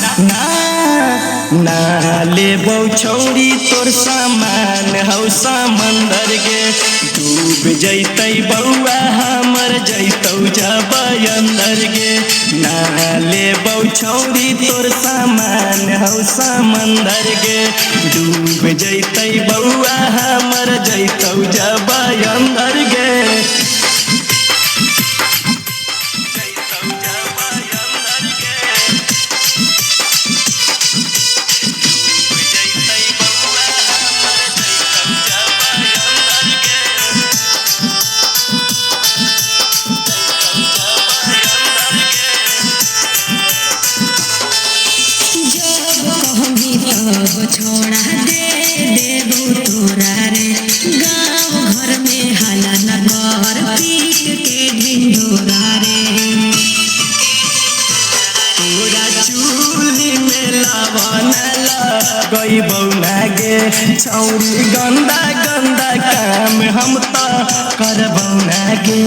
ना ना लेबौ छौरी तोर सामान हौ समंदर के डूब जैतै बउआ हमर जैतौ जब अंदर गे ना लेबौ छौरी तोर सामान हौ समंदर गे डूब जैतै बउआ हमर जैतौ जब अंदर गे छोड़ा दे देबो तोरा रे गाँव घर में हाला न कर पीट के ढिंढोरा रे पूरा चूल्ही में लवन लगैबौ नागे छौरी गंदा गंदा काम हम तो करबौ नागे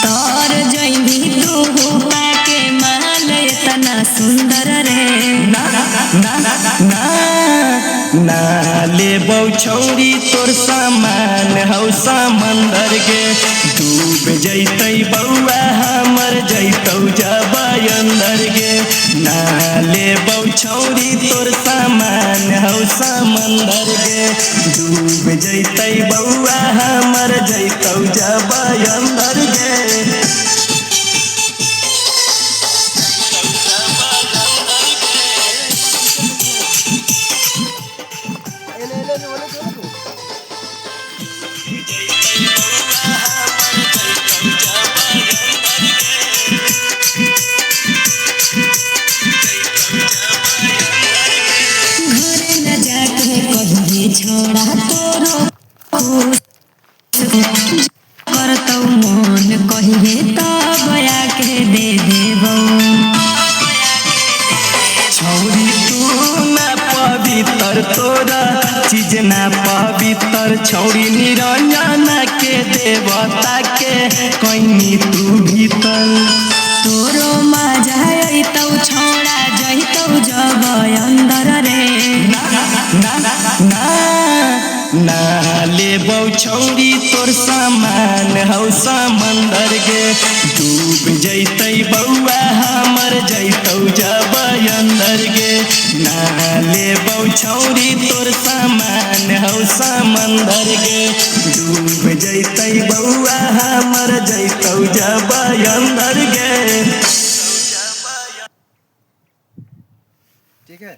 तोर जैनी तू पाके माल इतना सुंदर रे ना ना ना ना लेबौ छौरी तोर सामान हौ समंदर गे डूब जैतै बउआ हमर जैतौ जब अंदर गे ना लेबौ छौरी तोर सामान हौ समंदर गे डूब जैतै बउआ हमर जैतौ जब अंदर गे घरे न जाके कहिए छोड़ा तोरो करतौ मन कहिए तब आके दे देबौ छौरी तू ना पवित्र तोरा चीज ना पवित्र छौरी निरंजन के देवता के कहीं तू भीतर तोरो मजा अइतौ छोड़ा जइतौ जब अंदर रे ना ना ना लेबौ छौरी तोर सामान हौ समंदर गे डूब जैतै बउआ हमर जैतौ जब अंदर गे ना लेबौ छौरी तोर सामान हौ समंदर गे डूब जैतै बउआ हमर जैतौ जब अंदर गे। ठीक है।